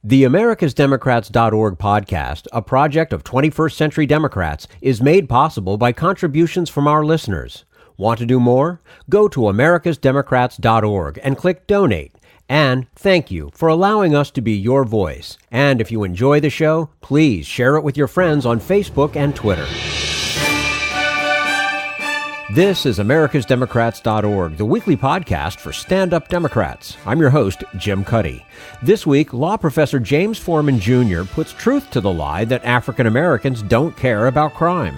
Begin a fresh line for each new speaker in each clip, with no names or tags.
The AmericasDemocrats.org podcast, a project of 21st Century Democrats, is made possible by contributions from our listeners. Want to do more? Go to AmericasDemocrats.org and click Donate. And thank you for allowing us to be your voice. And if you enjoy the show, please share it with your friends on Facebook and Twitter. This is AmericasDemocrats.org, the weekly podcast for stand-up Democrats. I'm your host, Jim Cuddy. This week, law professor James Forman Jr. puts truth to the lie that African Americans don't care about crime.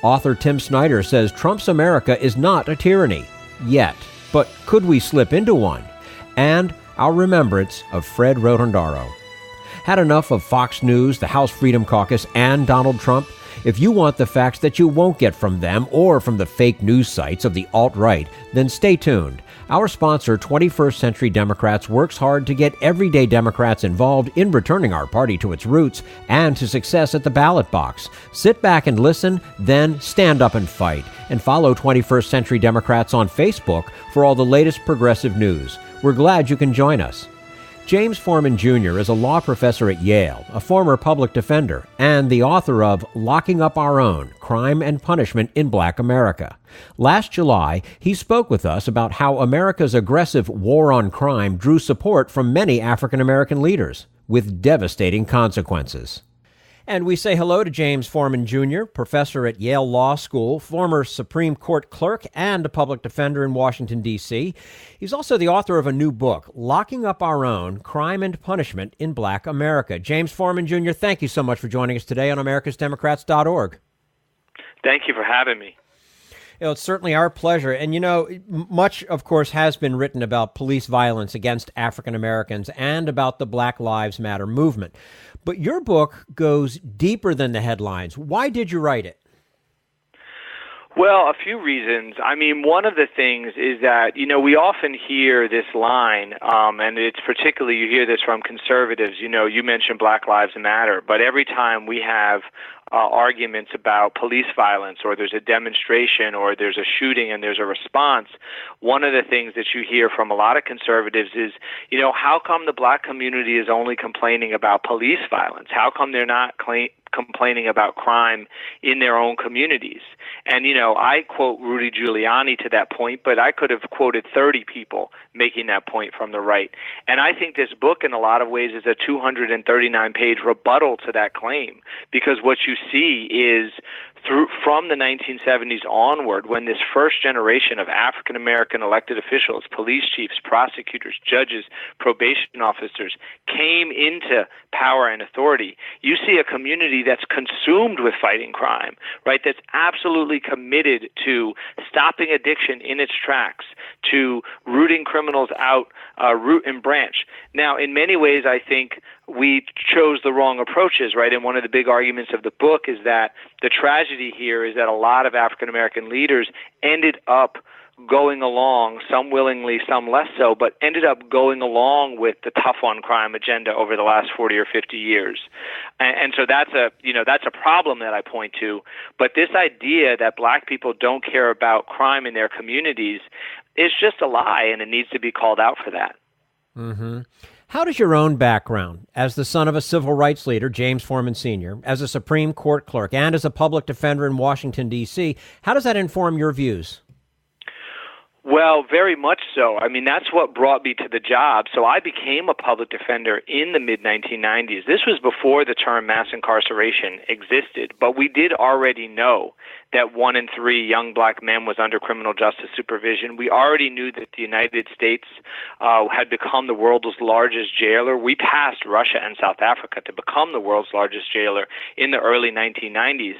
Author Tim Snyder says Trump's America is not a tyranny, yet. But could we slip into one? And our remembrance of Fred Rotondaro. Had enough of Fox News, the House Freedom Caucus, and Donald Trump? If you want the facts that you won't get from them or from the fake news sites of the alt-right, then stay tuned. Our sponsor, 21st Century Democrats, works hard to get everyday Democrats involved in returning our party to its roots and to success at the ballot box. Sit back and listen, then stand up and fight. And follow 21st Century Democrats on Facebook for all the latest progressive news. We're glad you can join us. James Forman Jr. is a law professor at Yale, a former public defender, and the author of Locking Up Our Own, Crime and Punishment in Black America. Last July, he spoke with us about how America's aggressive war on crime drew support from many African American leaders, with devastating consequences. And we say hello to James Forman Jr., professor at Yale Law School, former Supreme Court clerk, and a public defender in Washington, D.C. He's also the author of a new book, Locking Up Our Own, Crime and Punishment in Black America. James Forman Jr., thank you so much for joining us today on AmericasDemocrats.org.
Thank you for having me.
It's certainly our pleasure. And, much, of course, has been written about police violence against African Americans and about the Black Lives Matter movement. But your book goes deeper than the headlines. Why did you write it?
Well, a few reasons. I mean, one of the things is that, we often hear this line, and it's particularly, you hear this from conservatives, you mentioned Black Lives Matter, but every time we have arguments about police violence or there's a demonstration or there's a shooting and there's a response, one of the things that you hear from a lot of conservatives is, how come the black community is only complaining about police violence? How come they're not complaining about crime in their own communities? And, I quote Rudy Giuliani to that point, but I could have quoted 30 people making that point from the right. And I think this book, in a lot of ways, is a 239-page rebuttal to that claim, because what you see is from the 1970s onward, when this first generation of African-American elected officials, police chiefs, prosecutors, judges, probation officers came into power and authority, you see a community that's consumed with fighting crime, right? That's absolutely committed to stopping addiction in its tracks, to rooting criminals out, root and branch. Now, in many ways, I think we chose the wrong approaches, right? And one of the big arguments of the book is that the tragedy here is that a lot of African-American leaders ended up going along, some willingly, some less so, but ended up going along with the tough on crime agenda over the last 40 or 50 years. And so that's a problem that I point to. But this idea that black people don't care about crime in their communities is just a lie, and it needs to be called out for that.
Mm-hmm. How does your own background, as the son of a civil rights leader, James Forman Sr., as a Supreme Court clerk, and as a public defender in Washington, D.C., how does that inform your views?
Well, very much so. I mean, that's what brought me to the job. So I became a public defender in the mid-1990s. This was before the term mass incarceration existed, but we did already know that 1 in 3 young black men was under criminal justice supervision. We already knew that the United States had become the world's largest jailer. We passed Russia and South Africa to become the world's largest jailer in the early 1990s.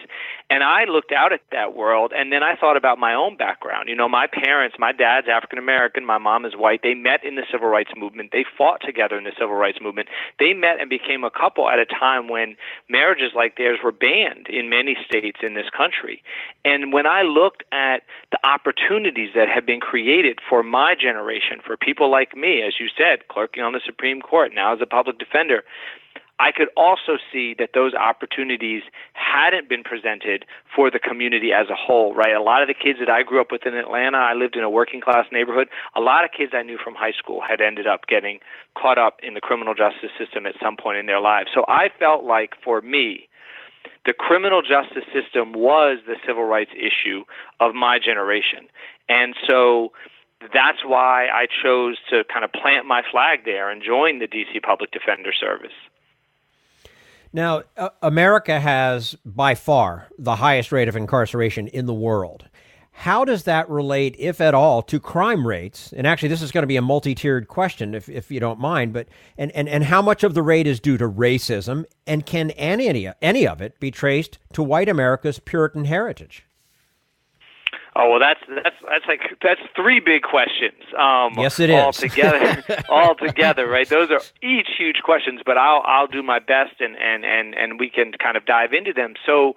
And I looked out at that world, and then I thought about my own background. My parents, my dad's African-American, my mom is white. They met in the civil rights movement. They fought together in the civil rights movement. They met and became a couple at a time when marriages like theirs were banned in many states in this country. And when I looked at the opportunities that had been created for my generation, for people like me, as you said, clerking on the Supreme Court, now as a public defender, I could also see that those opportunities hadn't been presented for the community as a whole, right? A lot of the kids that I grew up with in Atlanta, I lived in a working class neighborhood. A lot of kids I knew from high school had ended up getting caught up in the criminal justice system at some point in their lives. So I felt like, for me, the criminal justice system was the civil rights issue of my generation. And so that's why I chose to kind of plant my flag there and join the D.C. Public Defender Service.
Now, America has by far the highest rate of incarceration in the world. How does that relate, if at all, to crime rates? And actually, this is going to be a multi-tiered question, if you don't mind. But and how much of the rate is due to racism, and can any of it be traced to white America's Puritan heritage?
Oh, well, that's three big questions.
Yes, it is.
Altogether, right? Those are each huge questions, but I'll do my best, and we can kind of dive into them. So,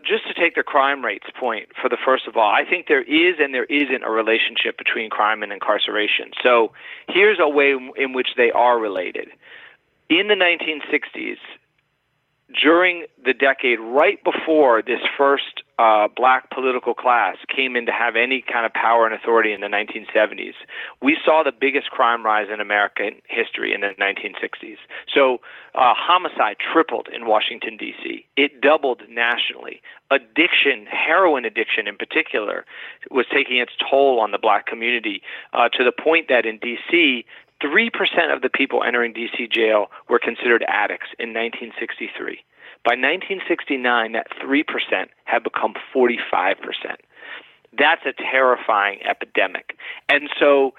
just to take the crime rates point for the first of all, I think there is and there isn't a relationship between crime and incarceration. So, here's a way in which they are related. In the 1960s, during the decade right before this first black political class came in to have any kind of power and authority in the 1970s, we saw the biggest crime rise in American history in the 1960s. So homicide tripled in Washington, D.C. It doubled nationally. Addiction, heroin addiction in particular, was taking its toll on the black community to the point that in D.C., 3% of the people entering D.C. jail were considered addicts in 1963. By 1969, that 3% had become 45%. That's a terrifying epidemic. And so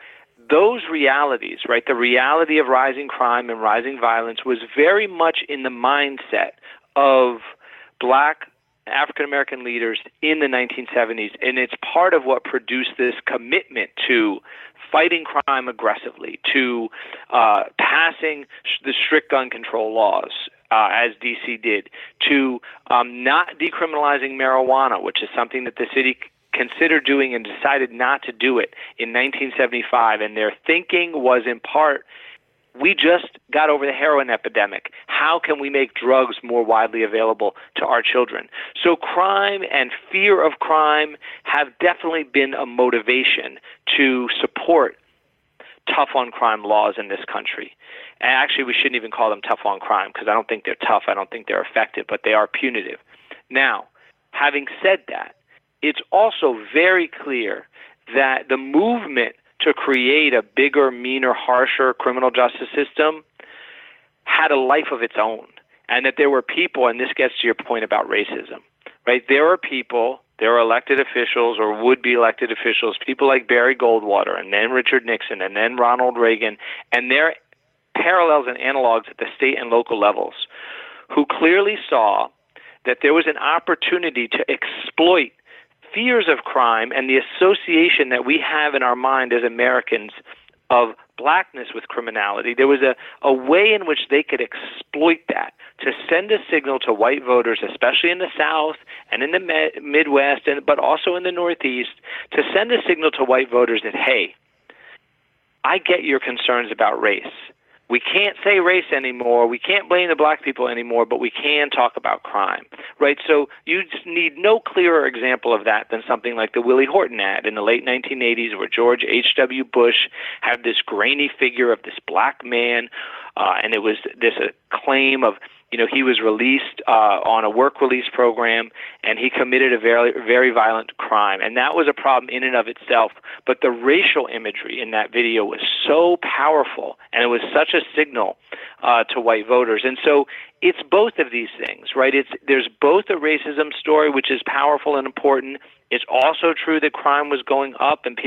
those realities, right, the reality of rising crime and rising violence was very much in the mindset of black African-American leaders in the 1970s, and it's part of what produced this commitment to fighting crime aggressively, to passing the strict gun control laws, as D.C. did, to not decriminalizing marijuana, which is something that the city considered doing and decided not to do it in 1975. And their thinking was in part, we just got over the heroin epidemic. How can we make drugs more widely available to our children? So crime and fear of crime have definitely been a motivation to support tough-on-crime laws in this country. And actually, we shouldn't even call them tough-on-crime because I don't think they're tough. I don't think they're effective, but they are punitive. Now, having said that, it's also very clear that the movement to create a bigger, meaner, harsher criminal justice system had a life of its own, and that there were people, and this gets to your point about racism, right? There are people, there are elected officials or would-be elected officials, people like Barry Goldwater and then Richard Nixon and then Ronald Reagan, and their parallels and analogs at the state and local levels, who clearly saw that there was an opportunity to exploit fears of crime and the association that we have in our mind as Americans of blackness with criminality. There was a way in which they could exploit that to send a signal to white voters, especially in the South and in the Midwest, but also in the Northeast, to send a signal to white voters that, hey, I get your concerns about race. We can't say race anymore. We can't blame the black people anymore, but we can talk about crime, right? So you just need no clearer example of that than something like the Willie Horton ad in the late 1980s, where George H.W. Bush had this grainy figure of this black man, and it was this claim of, he was released on a work release program, and he committed a very, very violent crime. And that was a problem in and of itself. But the racial imagery in that video was so powerful, and it was such a signal to white voters. And so it's both of these things, right? There's both a racism story, which is powerful and important. It's also true that crime was going up, and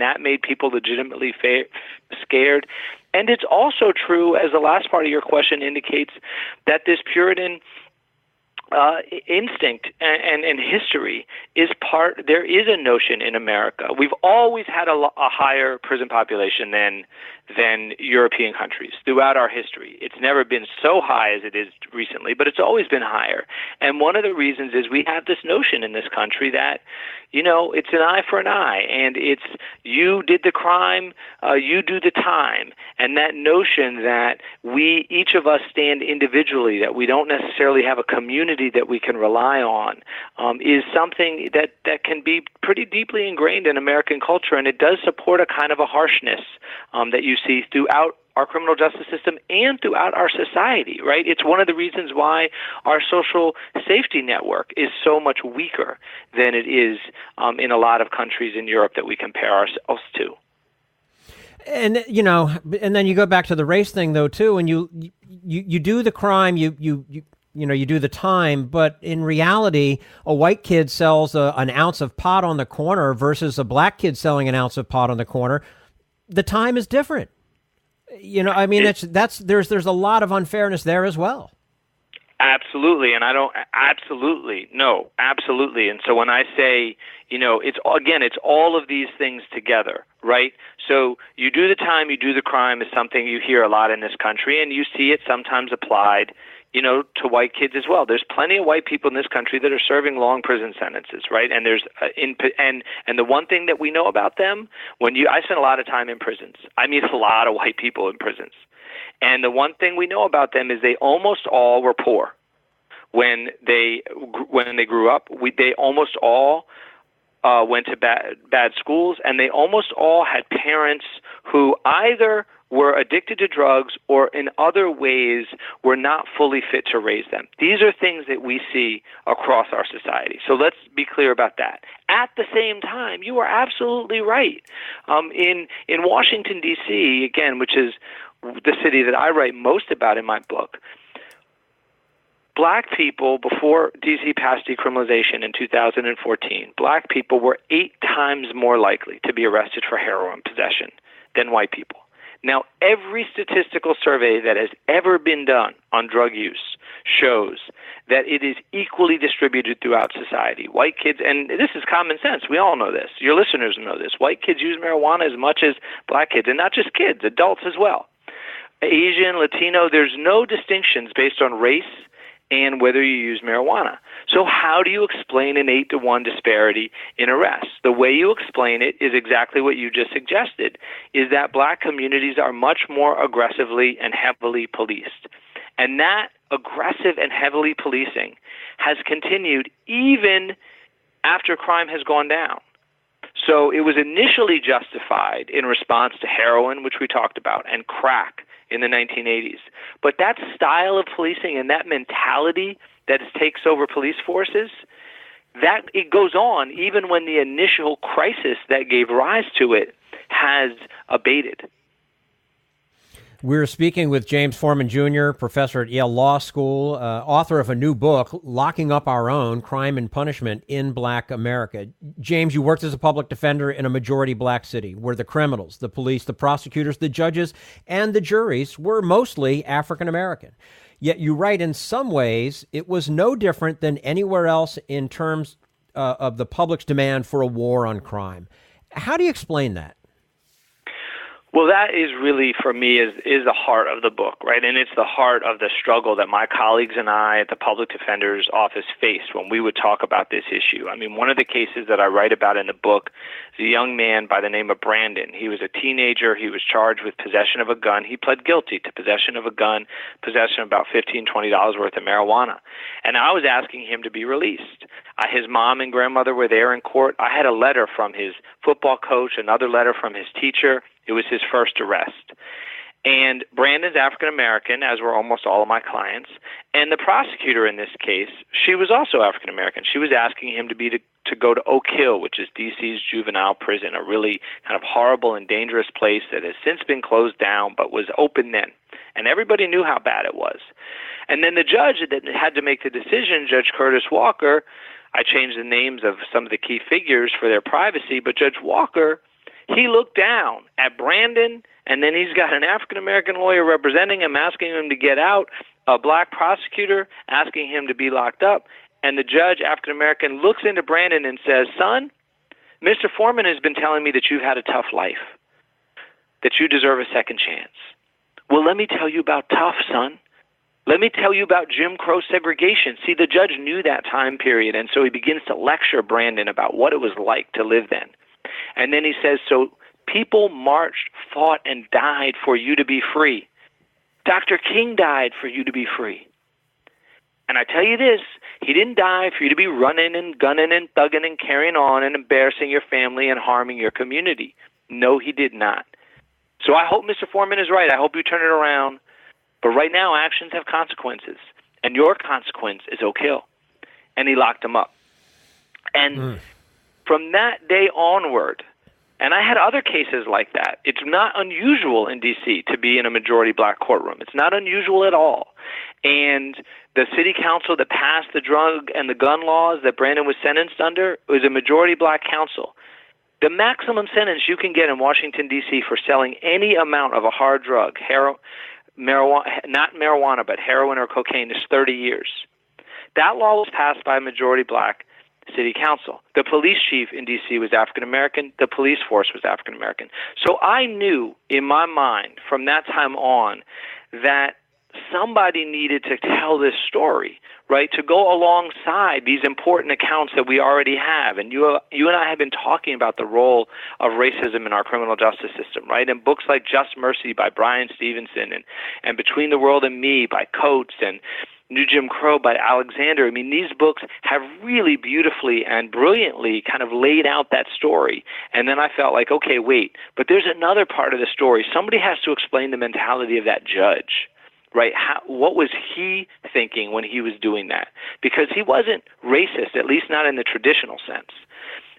that made people legitimately scared. And it's also true, as the last part of your question indicates, that this Puritan instinct and history is part. There is a notion in America. We've always had a higher prison population than European countries throughout our history. It's never been so high as it is recently, but it's always been higher. And one of the reasons is we have this notion in this country that, it's an eye for an eye, and it's you did the crime, you do the time. And that notion that each of us stand individually, that we don't necessarily have a community that we can rely on, is something that can be pretty deeply ingrained in American culture, and it does support a kind of a harshness that you see throughout our criminal justice system and throughout our society, right? It's one of the reasons why our social safety network is so much weaker than it is in a lot of countries in Europe that we compare ourselves to.
And and then you go back to the race thing though too, and you do the crime, you do the time, but in reality, a white kid sells an ounce of pot on the corner versus a black kid selling an ounce of pot on the corner. The time is different. There's a lot of unfairness there as well.
Absolutely, and absolutely. And so when I say, it's all of these things together, right? So you do the time, you do the crime is something you hear a lot in this country, and you see it sometimes applied, to white kids as well. There's plenty of white people in this country that are serving long prison sentences, right? And there's and the one thing that we know about them, I spent a lot of time in prisons. I meet a lot of white people in prisons. And the one thing we know about them is they almost all were poor when they grew up. They almost all went to bad schools, and they almost all had parents who either were addicted to drugs or in other ways were not fully fit to raise them. These are things that we see across our society. So let's be clear about that. At the same time, you are absolutely right. In Washington, D.C., again, which is the city that I write most about in my book, black people, before D.C. passed decriminalization in 2014, black people were 8 times more likely to be arrested for heroin possession than white people. Now, every statistical survey that has ever been done on drug use shows that it is equally distributed throughout society. White kids, and this is common sense, we all know this, your listeners know this, white kids use marijuana as much as black kids, and not just kids, adults as well. Asian, Latino, there's no distinctions based on race and whether you use marijuana. So how do you explain an 8-to-1 disparity in arrests? The way you explain it is exactly what you just suggested, is that black communities are much more aggressively and heavily policed. And that aggressive and heavily policing has continued even after crime has gone down. So it was initially justified in response to heroin, which we talked about, and crack in the 1980s. But that style of policing and that mentality that takes over police forces, that it goes on even when the initial crisis that gave rise to it has abated.
We're speaking with James Forman Jr., professor at Yale Law School, author of a new book, Locking Up Our Own, Crime and Punishment in Black America. James, you worked as a public defender in a majority black city where the criminals, the police, the prosecutors, the judges, and the juries were mostly African American. Yet you write in some ways it was no different than anywhere else in terms of the public's demand for a war on crime. How do you explain that?
Well, that is really, for me, is the heart of the book, right? And it's the heart of the struggle that my colleagues and I at the Public Defender's Office faced when we would talk about this issue. I mean, one of the cases that I write about in the book is a young man by the name of Brandon. He was a teenager. He was charged with possession of a gun. He pled guilty to possession of a gun, possession of about $15, $20 worth of marijuana. And I was asking him to be released. His mom and grandmother were there in court. I had a letter from his football coach, another letter from his teacher. It was his first arrest. And Brandon's African American, as were almost all of my clients. And the prosecutor in this case, she was also African American. She was asking him to go to Oak Hill, which is D.C.'s juvenile prison, a really kind of horrible and dangerous place that has since been closed down but was open then. And everybody knew how bad it was. And then the judge that had to make the decision, Judge Curtis Walker, I changed the names of some of the key figures for their privacy, but Judge Walker, he looked down at Brandon, and then he's got an African-American lawyer representing him, asking him to get out, a black prosecutor asking him to be locked up, and the judge, African-American, looks into Brandon and says, "Son, Mr. Foreman has been telling me that you've had a tough life, that you deserve a second chance. Well, let me tell you about tough, son. Let me tell you about Jim Crow segregation. See, the judge knew that time period, and so he begins to lecture Brandon about what it was like to live then. And then he says, so people marched, fought, and died for you to be free. Dr. King died for you to be free. And I tell you this, he didn't die for you to be running and gunning and thugging and carrying on and embarrassing your family and harming your community. No, he did not. So I hope Mr. Forman is right. I hope you turn it around. But right now, actions have consequences, and your consequence is Oak Hill. And he locked him up. And from that day onward, and I had other cases like that. It's not unusual in D.C. to be in a majority black courtroom. It's not unusual at all. And the city council that passed the drug and the gun laws that Brandon was sentenced under was a majority black council. The maximum sentence you can get in Washington, D.C. for selling any amount of a hard drug, not marijuana, but heroin or cocaine, is 30 years. That law was passed by a majority black city council. The police chief in D.C. was African American. The police force was African American. So I knew in my mind from that time on that somebody needed to tell this story, right, to go alongside these important accounts that we already have. And you and I have been talking about the role of racism in our criminal justice system, right? And books like Just Mercy by Brian Stevenson and Between the World and Me by Coates and New Jim Crow by Alexander. I mean, these books have really beautifully and brilliantly kind of laid out that story. And then I felt like, okay, wait, but there's another part of the story. Somebody has to explain the mentality of that judge. Right? What was he thinking when he was doing that? Because he wasn't racist, at least not in the traditional sense.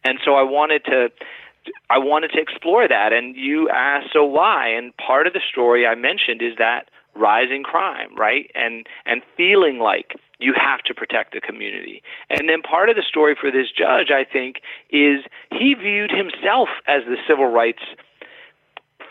And so I wanted to explore that. And you asked, so why? And part of the story I mentioned is that rising crime, right? And feeling like you have to protect the community. And then part of the story for this judge, I think, is he viewed himself as the civil rights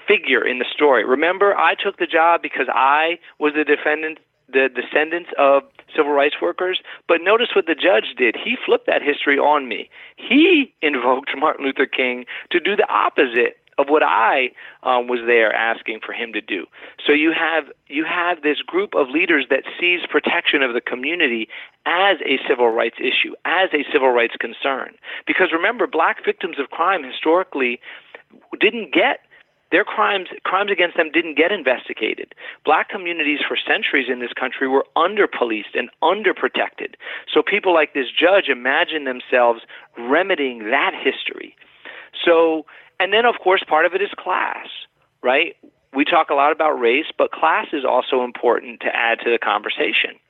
figure in the story. Remember, I took the job because I was the descendants of civil rights workers. But notice what the judge did. He flipped that history on me. He invoked Martin Luther King to do the opposite of what I was there asking for him to do. So you have this group of leaders that sees protection of the community as a civil rights issue, as a civil rights concern. Because remember, black victims of crime historically didn't get their crimes against them didn't get investigated. Black communities for centuries in this country were under-policed and under-protected. So people like this judge imagine themselves remedying that history. So, and then, of course, part of it is class, right? We talk a lot about race, but class is also important to add to the conversation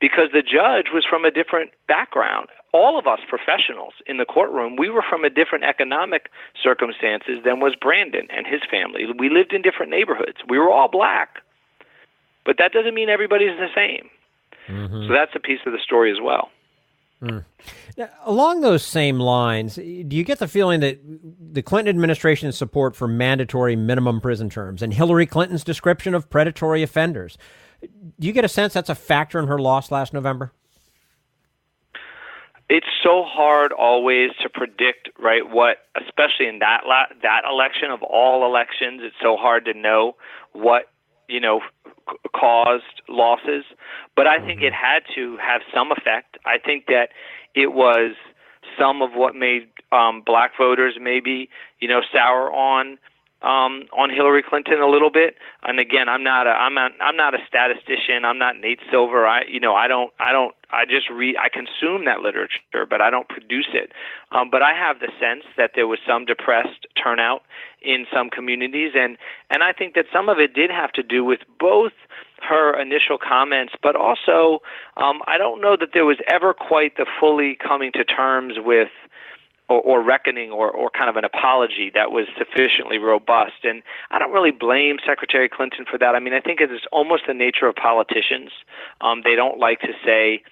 because the judge was from a different background. All of us professionals in the courtroom, we were from a different economic circumstances than was Brandon and his family. We lived in different neighborhoods. We were all black, but that doesn't mean everybody's the same. Mm-hmm. So that's a piece of the story as well.
Mm. Now, along those same lines, do you get the feeling that the Clinton administration's support for mandatory minimum prison terms and Hillary Clinton's description of predatory offenders, do you get a sense that's a factor in her loss last November?
It's so hard always to predict, right, what, especially in that election of all elections, it's so hard to know what, caused losses. But I think it had to have some effect. I think that it was some of what made black voters maybe, sour on Hillary Clinton a little bit. And again, I'm not a statistician. I'm not Nate Silver. I consume that literature, but I don't produce it. But I have the sense that there was some depressed turnout in some communities, and I think that some of it did have to do with both her initial comments, but also I don't know that there was ever quite the fully coming to terms with or reckoning or kind of an apology that was sufficiently robust. And I don't really blame Secretary Clinton for that. I mean, I think it's almost the nature of politicians. They don't like to say,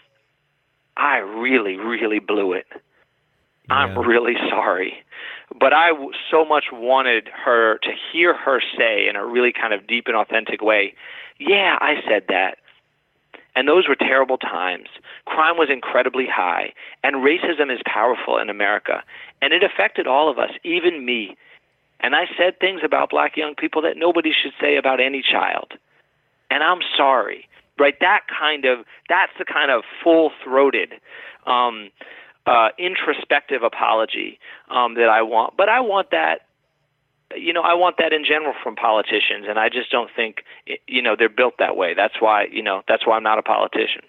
I really, really blew it. Yeah. I'm really sorry. But I so much wanted her to hear her say in a really kind of deep and authentic way, yeah, I said that. And those were terrible times. Crime was incredibly high, and racism is powerful in America. And it affected all of us, even me. And I said things about black young people that nobody should say about any child. And I'm sorry. right? That's the kind of full-throated, introspective apology that I want. But I want that, I want that in general from politicians, and I just don't think, they're built that way. That's why I'm not a politician.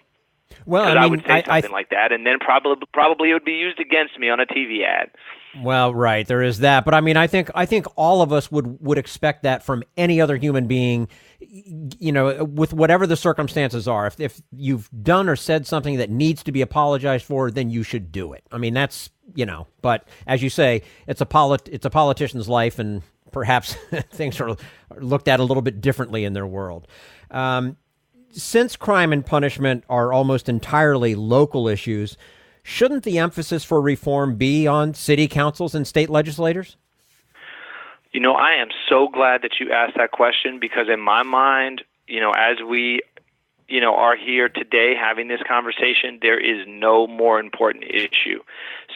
Well,
I would say something like that, and then probably it would be used against me on a TV ad.
Well, right, there is that, but I think all of us would expect that from any other human being, with whatever the circumstances are. If you've done or said something that needs to be apologized for, then you should do it. That's But as you say, it's a politician's life, and perhaps things are looked at a little bit differently in their world. Since crime and punishment are almost entirely local issues, shouldn't the emphasis for reform be on city councils and state legislators?
I am so glad that you asked that question, because in my mind, as we, are here today having this conversation, there is no more important issue.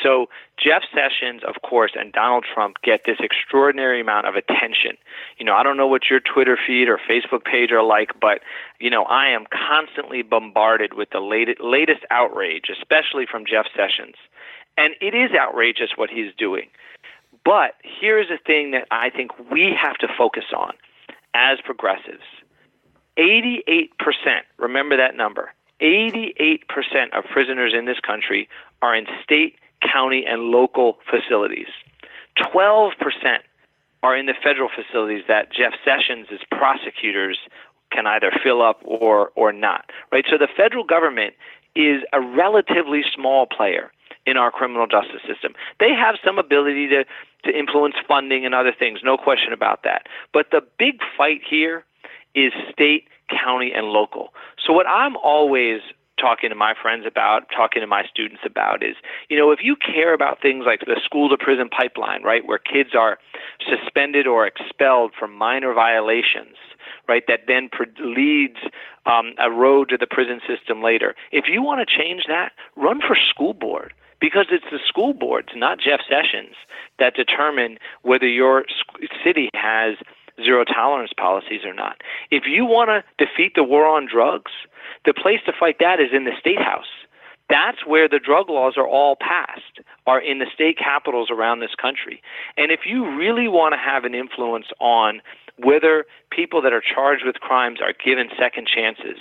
So Jeff Sessions, of course, and Donald Trump get this extraordinary amount of attention. I don't know what your Twitter feed or Facebook page are like, but, I am constantly bombarded with the latest outrage, especially from Jeff Sessions. And it is outrageous what he's doing. But here's the thing that I think we have to focus on as progressives. 88%, remember that number, 88% of prisoners in this country are in state, county, and local facilities. 12% are in the federal facilities that Jeff Sessions' prosecutors can either fill up or not, right? So the federal government is a relatively small player in our criminal justice system. They have some ability to influence funding and other things, no question about that. But the big fight here is state, county, and local. So what I'm always talking to my friends about, talking to my students about is, if you care about things like the school-to-prison pipeline, right, where kids are suspended or expelled for minor violations, right, that then leads a road to the prison system later. If you want to change that, run for school board. Because it's the school boards, not Jeff Sessions, that determine whether your city has zero tolerance policies or not. If you want to defeat the war on drugs, the place to fight that is in the state house. That's where the drug laws are all passed, are in the state capitals around this country. And if you really want to have an influence on whether people that are charged with crimes are given second chances,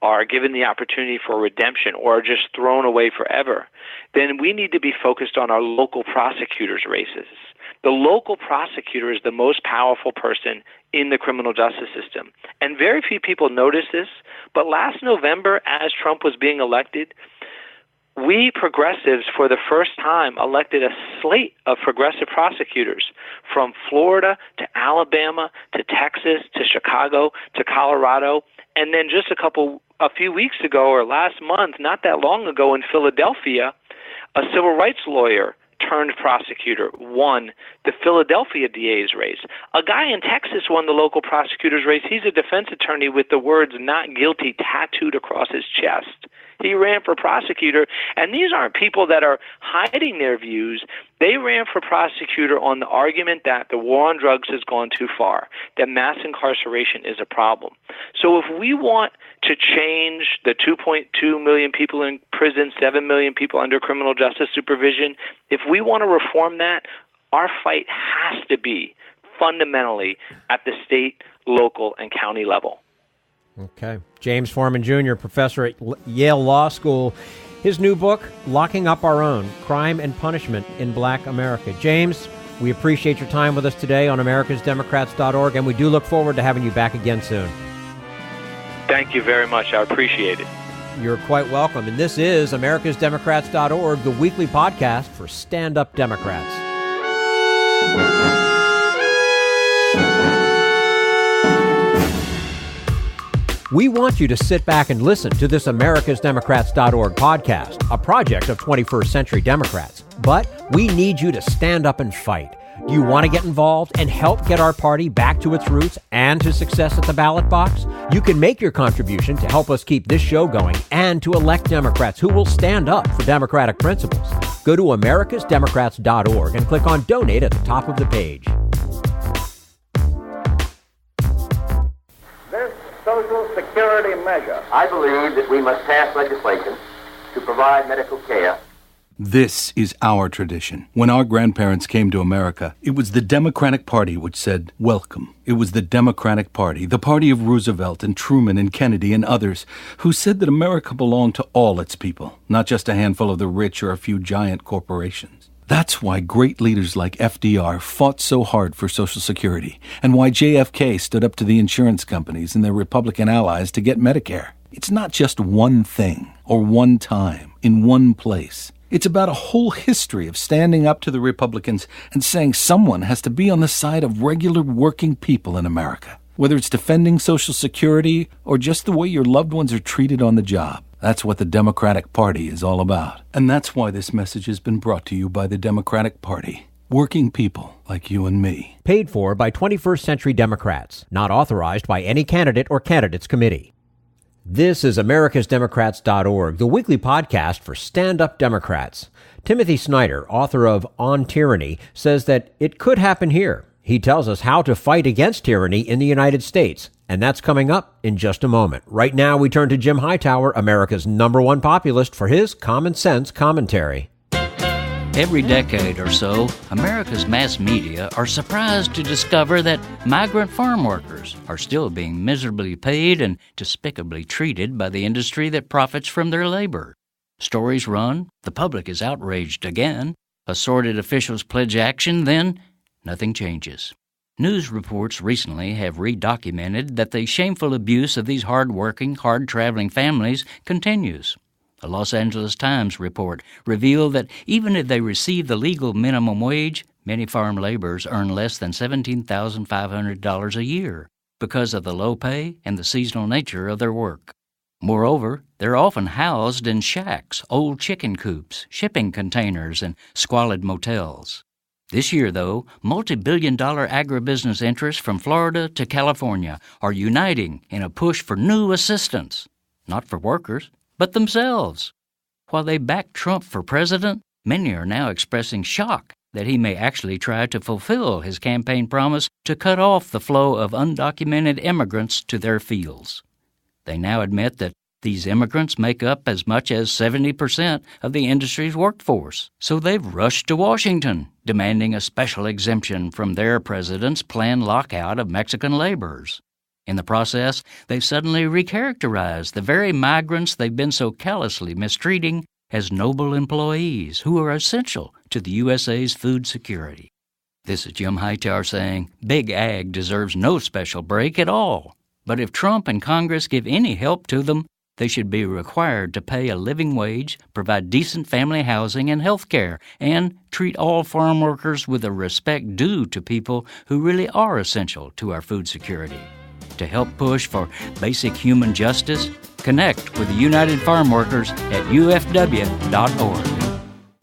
are given the opportunity for redemption, or are just thrown away forever, then we need to be focused on our local prosecutors' races. The local prosecutor is the most powerful person in the criminal justice system. And very few people notice this, but last November, as Trump was being elected, we progressives, for the first time, elected a slate of progressive prosecutors from Florida to Alabama to Texas to Chicago to Colorado. And then just a few weeks ago or last month, not that long ago in Philadelphia, a civil rights lawyer turned prosecutor won the Philadelphia DA's race. A guy in Texas won the local prosecutor's race. He's a defense attorney with the words "not guilty" tattooed across his chest. He ran for prosecutor, and these aren't people that are hiding their views. They ran for prosecutor on the argument that the war on drugs has gone too far, that mass incarceration is a problem. So if we want to change the 2.2 million people in prison, 7 million people under criminal justice supervision, if we want to reform that, our fight has to be fundamentally at the state, local, and county level.
Okay. James Forman Jr., professor at Yale Law School. His new book, Locking Up Our Own, Crime and Punishment in Black America. James, we appreciate your time with us today on americasdemocrats.org, and we do look forward to having you back again soon.
Thank you very much. I appreciate it.
You're quite welcome. And this is americasdemocrats.org, the weekly podcast for stand-up Democrats. We want you to sit back and listen to this americasdemocrats.org podcast, a project of 21st Century Democrats. But we need you to stand up and fight. Do you want to get involved and help get our party back to its roots and to success at the ballot box? You can make your contribution to help us keep this show going and to elect Democrats who will stand up for democratic principles. Go to americasdemocrats.org and click on Donate at the top of the page.
This Social Security measure.
I believe that we must pass legislation to provide medical care.
This is our tradition. When our grandparents came to America, it was the Democratic Party which said, welcome. It was the Democratic Party, the party of Roosevelt and Truman and Kennedy and others, who said that America belonged to all its people, not just a handful of the rich or a few giant corporations. That's why great leaders like FDR fought so hard for Social Security, and why JFK stood up to the insurance companies and their Republican allies to get Medicare. It's not just one thing, or one time, in one place. It's about a whole history of standing up to the Republicans and saying someone has to be on the side of regular working people in America, whether it's defending Social Security or just the way your loved ones are treated on the job. That's what the Democratic Party is all about. And that's why this message has been brought to you by the Democratic Party. Working people like you and me.
Paid for by 21st Century Democrats. Not authorized by any candidate or candidates committee. This is americasdemocrats.org, the weekly podcast for stand-up Democrats. Timothy Snyder, author of On Tyranny, says that it could happen here. He tells us how to fight against tyranny in the United States, and that's coming up in just a moment. Right now, we turn to Jim Hightower, America's #1 populist, for his common sense commentary.
Every decade or so, America's mass media are surprised to discover that migrant farm workers are still being miserably paid and despicably treated by the industry that profits from their labor. Stories run, the public is outraged again, assorted officials pledge action, then nothing changes. News reports recently have redocumented that the shameful abuse of these hard-working, hard-traveling families continues. A Los Angeles Times report revealed that even if they receive the legal minimum wage, many farm laborers earn less than $17,500 a year because of the low pay and the seasonal nature of their work. Moreover, they're often housed in shacks, old chicken coops, shipping containers, and squalid motels. This year, though, multi-billion-dollar agribusiness interests from Florida to California are uniting in a push for new assistance, not for workers, but themselves. While they back Trump for president, many are now expressing shock that he may actually try to fulfill his campaign promise to cut off the flow of undocumented immigrants to their fields. They now admit that these immigrants make up as much as 70% of the industry's workforce. So they've rushed to Washington, demanding a special exemption from their president's planned lockout of Mexican laborers. In the process, they've suddenly recharacterized the very migrants they've been so callously mistreating as noble employees who are essential to the USA's food security. This is Jim Hightower saying Big Ag deserves no special break at all. But if Trump and Congress give any help to them, they should be required to pay a living wage, provide decent family housing and health care, and treat all farm workers with the respect due to people who really are essential to our food security. To help push for basic human justice, connect with the United Farm Workers at ufw.org.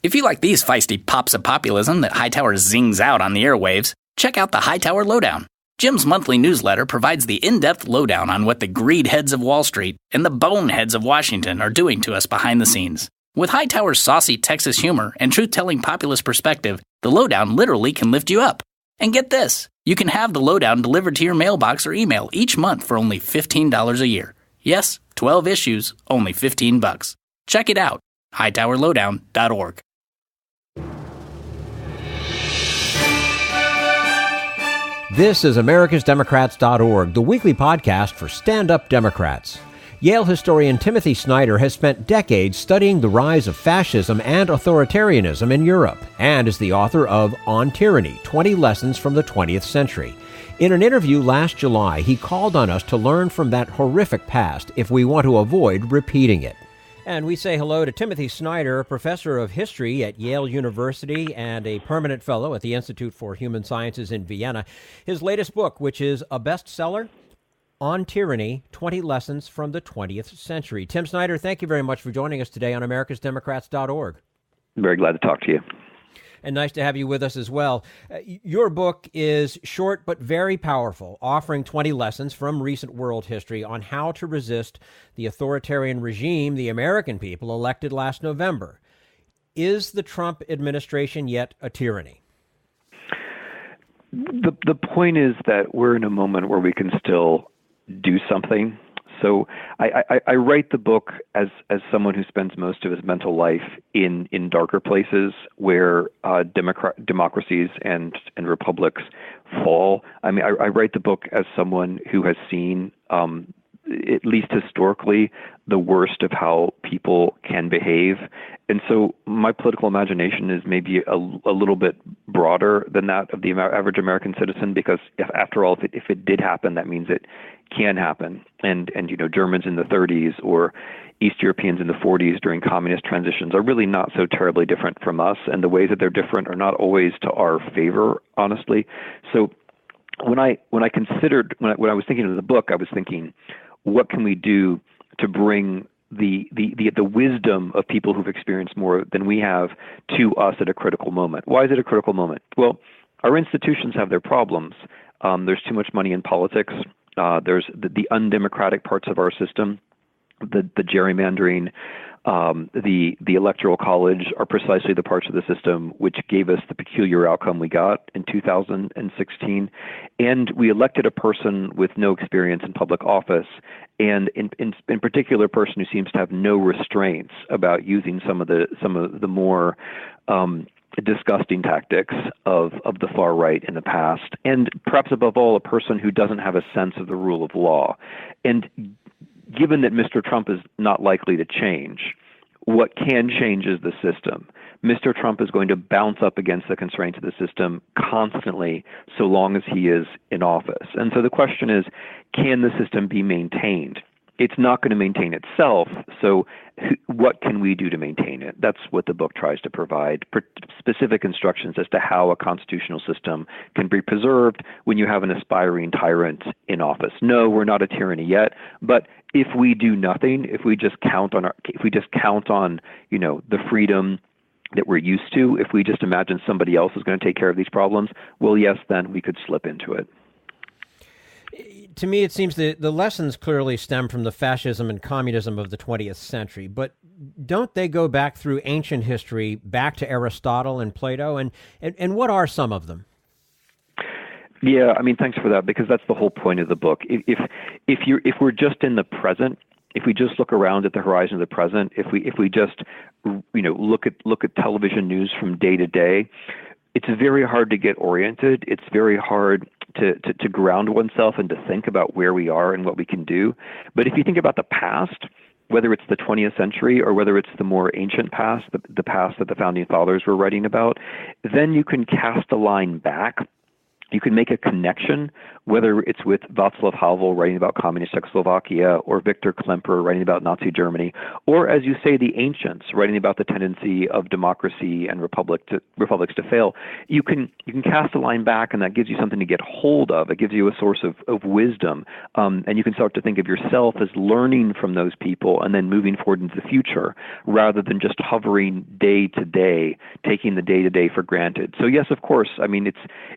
If you like these feisty pops of populism that Hightower zings out on the airwaves, check out the Hightower Lowdown. Jim's monthly newsletter provides the in-depth lowdown on what the greed heads of Wall Street and the boneheads of Washington are doing to us behind the scenes. With Hightower's saucy Texas humor and truth-telling populist perspective, the lowdown literally can lift you up. And get this, you can have the lowdown delivered to your mailbox or email each month for only $15 a year. Yes, 12 issues, only $15. Check it out, hightowerlowdown.org.
This is americasdemocrats.org, the weekly podcast for stand-up Democrats. Yale historian Timothy Snyder has spent decades studying the rise of fascism and authoritarianism in Europe, and is the author of On Tyranny, 20 Lessons from the 20th Century. In an interview last July, he called on us to learn from that horrific past if we want to avoid repeating it. And we say hello to Timothy Snyder, professor of history at Yale University and a permanent fellow at the Institute for Human Sciences in Vienna. His latest book, which is a bestseller, On Tyranny, 20 Lessons from the 20th Century. Tim Snyder, thank you very much for joining us today on americasdemocrats.org.
Very glad to talk to you.
And nice to have you with us as well. Your book is short but very powerful, offering 20 lessons from recent world history on how to resist the authoritarian regime the American people elected last November. Is the Trump administration yet a tyranny?
The point is that we're in a moment where we can still do something. So I write the book as someone who spends most of his mental life in darker places where democracies and republics fall. I mean, I write the book as someone who has seen, at least historically, the worst of how people can behave. And so my political imagination is maybe a little bit broader than that of the average American citizen, because after all, if it did happen, that means it can happen. And Germans in the 30s or East Europeans in the 40s during communist transitions are really not so terribly different from us, and the ways that they're different are not always to our favor, honestly. So when I was thinking of the book, I was thinking, what can we do to bring the wisdom of people who've experienced more than we have to us at a critical moment? Why is it a critical moment? Well, our institutions have their problems. There's too much money in politics. There's the undemocratic parts of our system, the gerrymandering, the electoral college are precisely the parts of the system which gave us the peculiar outcome we got in 2016. And we elected a person with no experience in public office, and in particular, a person who seems to have no restraints about using some of the more disgusting tactics of the far right in the past, and perhaps above all, a person who doesn't have a sense of the rule of law. And given that Mr. Trump is not likely to change, what can change is the system. Mr. Trump is going to bounce up against the constraints of the system constantly so long as he is in office. And so the question is, can the system be maintained? It's not going to maintain itself, so what can we do to maintain it? That's what the book tries to provide, specific instructions as to how a constitutional system can be preserved when you have an aspiring tyrant in office. No, we're not a tyranny yet, but if we do nothing, if we just count on the freedom that we're used to, if we just imagine somebody else is going to take care of these problems, well, yes, then we could slip into it.
To me, it seems that the lessons clearly stem from the fascism and communism of the 20th century, but don't they go back through ancient history, back to Aristotle and Plato, and what are some of them?
Yeah, I mean, thanks for that, because that's the whole point of the book. If we're just in the present, if we just look around at the horizon of the present, if we just look at television news from day to day, it's very hard to get oriented. It's very hard to ground oneself and to think about where we are and what we can do. But if you think about the past, whether it's the 20th century or whether it's the more ancient past, the past that the founding fathers were writing about, then you can cast a line back. You can make a connection, whether it's with Václav Havel writing about communist Czechoslovakia, or Viktor Klemperer writing about Nazi Germany, or, as you say, the ancients writing about the tendency of democracy and republics to fail. You can cast a line back, and that gives you something to get hold of. It gives you a source of wisdom, and you can start to think of yourself as learning from those people and then moving forward into the future, rather than just hovering day to day, taking the day to day for granted. So yes, of course, I mean,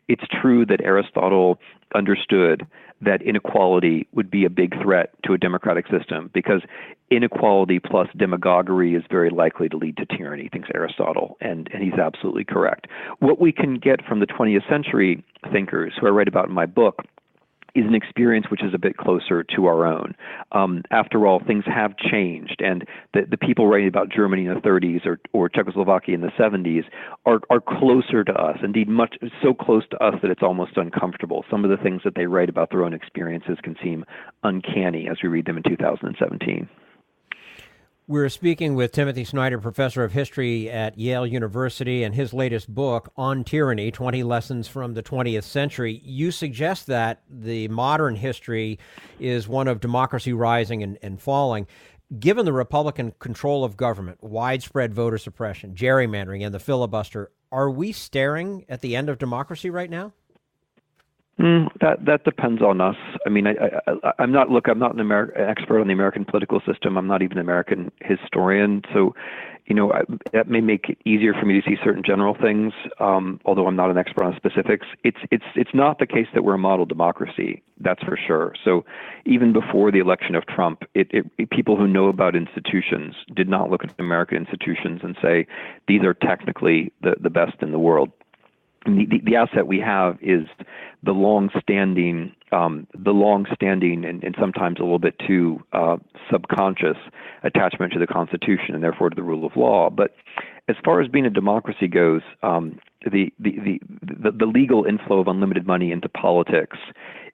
it's true that Aristotle understood that inequality would be a big threat to a democratic system, because inequality plus demagoguery is very likely to lead to tyranny, thinks Aristotle, and he's absolutely correct. What we can get from the 20th century thinkers, who I write about in my book, is an experience which is a bit closer to our own. After all, things have changed, and the people writing about Germany in the 30s or Czechoslovakia in the 70s are closer to us, indeed much so close to us that it's almost uncomfortable. Some of the things that they write about their own experiences can seem uncanny as we read them in 2017.
We're speaking with Timothy Snyder, professor of history at Yale University, and his latest book, On Tyranny, 20 Lessons from the 20th Century. You suggest that the modern history is one of democracy rising and falling. Given the Republican control of government, widespread voter suppression, gerrymandering, and the filibuster, are we staring at the end of democracy right now?
That depends on us. I mean, I'm not an expert on the American political system. I'm not even an American historian. So, that may make it easier for me to see certain general things, although I'm not an expert on specifics. It's not the case that we're a model democracy, that's for sure. So even before the election of Trump, people who know about institutions did not look at American institutions and say, these are technically the best in the world. the asset we have is the long-standing and sometimes a little bit too subconscious attachment to the Constitution and therefore to the rule of law. But as far as being a democracy goes, the legal inflow of unlimited money into politics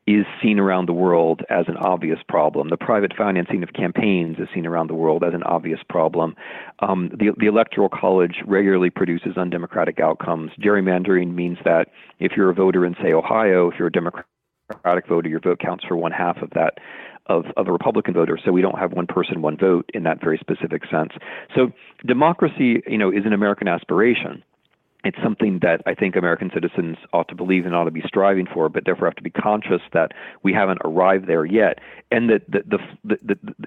is seen around the world as an obvious problem. The private financing of campaigns is seen around the world as an obvious problem. The Electoral College regularly produces undemocratic outcomes. Gerrymandering means that if you're a voter in, say, Ohio, if you're a Democratic voter, your vote counts for one half of that of a Republican voter. So we don't have one person, one vote in that very specific sense. So democracy, is an American aspiration. It's something that I think American citizens ought to believe and ought to be striving for, but therefore have to be conscious that we haven't arrived there yet, and that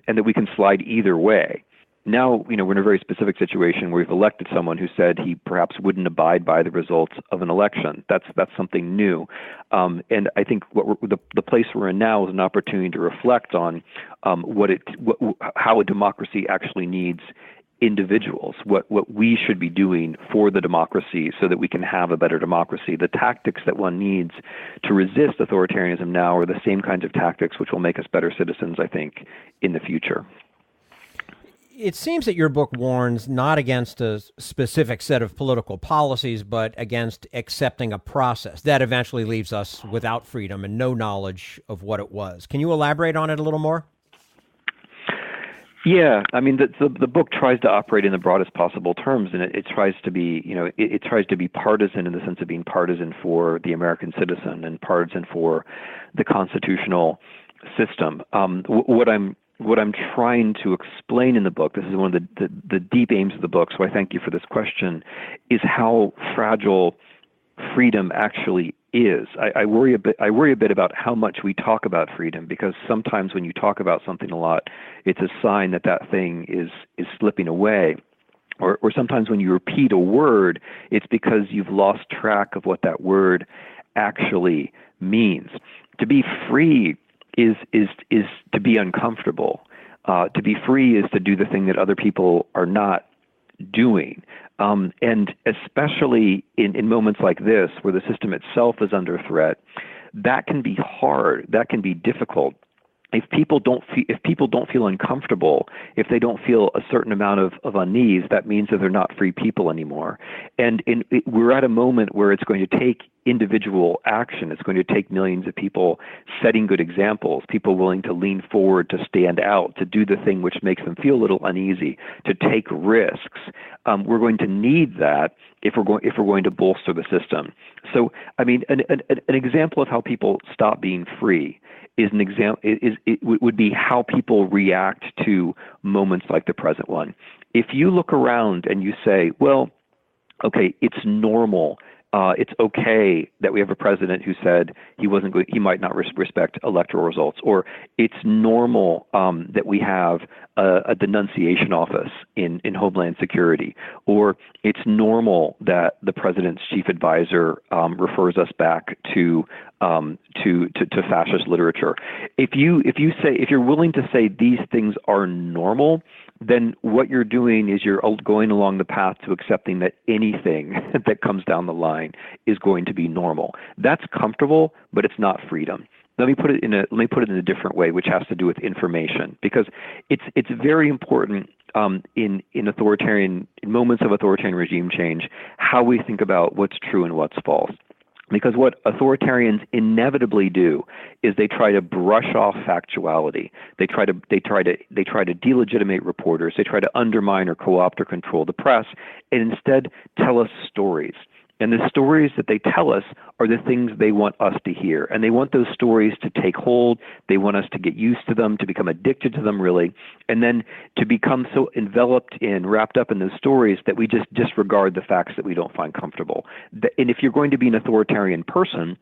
and that we can slide either way. Now, we're in a very specific situation where we've elected someone who said he perhaps wouldn't abide by the results of an election. That's something new, and I think the place we're in now is an opportunity to reflect on how a democracy actually needs individuals, what we should be doing for the democracy so that we can have a better democracy. The tactics that one needs to resist authoritarianism now are the same kinds of tactics which will make us better citizens, I think, in the future.
It seems that your book warns not against a specific set of political policies, but against accepting a process that eventually leaves us without freedom and no knowledge of what it was. Can you elaborate on it a little more?
Yeah, I mean, the book tries to operate in the broadest possible terms, and it tries to be, it tries to be partisan in the sense of being partisan for the American citizen and partisan for the constitutional system. What I'm trying to explain in the book, this is one of the deep aims of the book, so I thank you for this question, is how fragile freedom actually is. I worry a bit about how much we talk about freedom, because sometimes when you talk about something a lot, it's a sign that that thing is slipping away. Or sometimes when you repeat a word, it's because you've lost track of what that word actually means. To be free is to be uncomfortable. To be free is to do the thing that other people are not doing. And especially in moments like this, where the system itself is under threat, that can be hard. That can be difficult. If people don't feel uncomfortable, if they don't feel a certain amount of unease, that means that they're not free people anymore. And we're at a moment where it's going to take individual action. It's going to take millions of people setting good examples, people willing to lean forward, to stand out, to do the thing which makes them feel a little uneasy, to take risks. We're going to need that if we're going to bolster the system. So, I mean, an example of how people stop being free is an example. Would be how people react to moments like the present one. If you look around and you say, well, okay, it's normal. It's okay that we have a president who said he might not respect electoral results, or it's normal that we have a denunciation office in Homeland Security, or it's normal that the president's chief advisor refers us back to fascist literature. If you're willing to say these things are normal, then what you're doing is you're going along the path to accepting that anything that comes down the line is going to be normal. That's comfortable, but it's not freedom. Let me put it in a different way, which has to do with information, because it's very important in moments of authoritarian regime change how we think about what's true and what's false. Because what authoritarians inevitably do is they try to brush off factuality. They try to delegitimate reporters. They try to undermine or co-opt or control the press, and instead tell us stories. And the stories that they tell us are the things they want us to hear. And they want those stories to take hold. They want us to get used to them, to become addicted to them, really, and then to become so wrapped up in those stories that we just disregard the facts that we don't find comfortable. And if you're going to be an authoritarian person,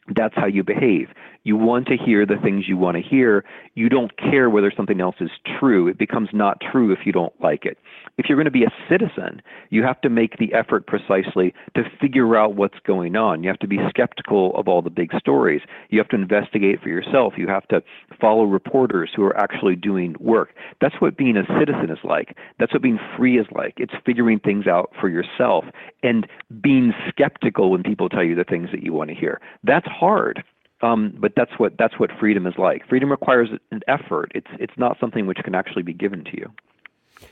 That's how you behave. You want to hear the things you want to hear. You don't care whether something else is true. It becomes not true if you don't like it. If you're going to be a citizen, you have to make the effort precisely to figure out what's going on. You have to be skeptical of all the big stories. You have to investigate for yourself. You have to follow reporters who are actually doing work. That's what being a citizen is like. That's what being free is like. It's figuring things out for yourself and being skeptical when people tell you the things that you want to hear. That's hard. But that's what freedom is like. Freedom requires an effort. It's not something which can actually be given to you.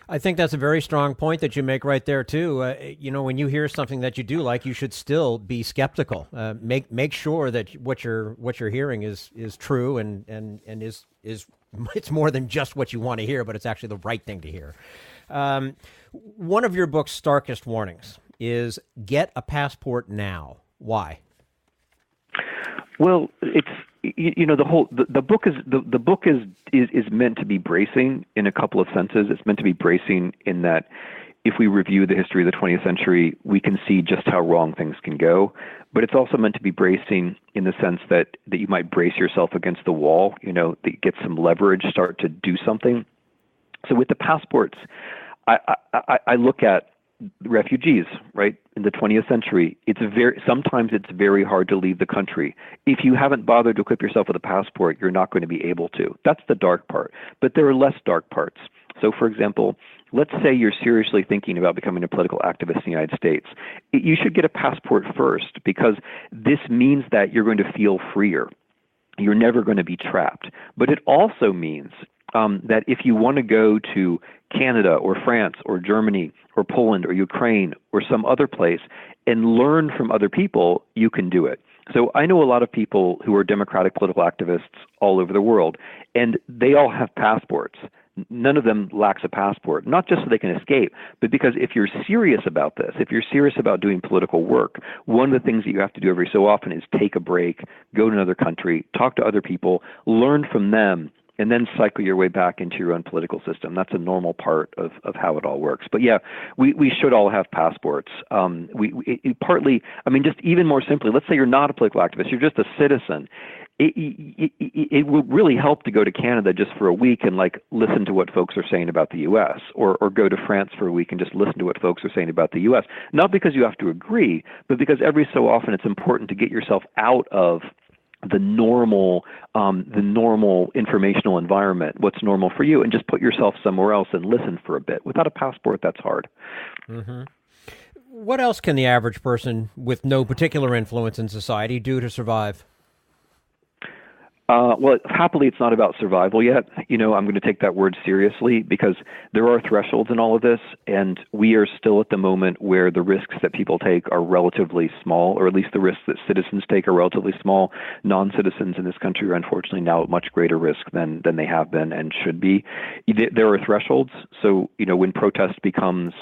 I think that's a very strong point that you make right there too. When you hear something that you do like, you should still be skeptical. Make sure that what you're hearing is true and is it's more than just what you want to hear, but it's actually the right thing to hear. One of your book's starkest warnings is get a passport now. Why?
Well, it's the book is meant to be bracing in a couple of senses. It's meant to be bracing in that if we review the history of the 20th century, we can see just how wrong things can go. But it's also meant to be bracing in the sense that you might brace yourself against the wall, that get some leverage, start to do something. So with the passports, I look at refugees, right? In the 20th century, sometimes it's very hard to leave the country. If you haven't bothered to equip yourself with a passport, you're not going to be able to. That's the dark part. But there are less dark parts. So, for example, let's say you're seriously thinking about becoming a political activist in the United States. You should get a passport first, because this means that you're going to feel freer. You're never going to be trapped. But it also means that if you want to go to Canada or France or Germany or Poland or Ukraine or some other place and learn from other people, you can do it. So I know a lot of people who are democratic political activists all over the world, and they all have passports. None of them lacks a passport, not just so they can escape, but because if you're serious about this, if you're serious about doing political work, one of the things that you have to do every so often is take a break, go to another country, talk to other people, learn from them, and then cycle your way back into your own political system. That's a normal part of how it all works. But yeah, we should all have passports. Just even more simply, let's say you're not a political activist, you're just a citizen. It will really help to go to Canada just for a week and listen to what folks are saying about the U.S. or go to France for a week and just listen to what folks are saying about the U.S. Not because you have to agree, but because every so often it's important to get yourself out of the normal informational environment, what's normal for you, and just put yourself somewhere else and listen for a bit. Without a passport, that's hard.
Mm-hmm. What else can the average person with no particular influence in society do to survive?
Well, happily, it's not about survival yet. I'm going to take that word seriously because there are thresholds in all of this, and we are still at the moment where the risks that people take are relatively small, or at least the risks that citizens take are relatively small. Non-citizens in this country are unfortunately now at much greater risk than they have been and should be. There are thresholds. So, when protest becomes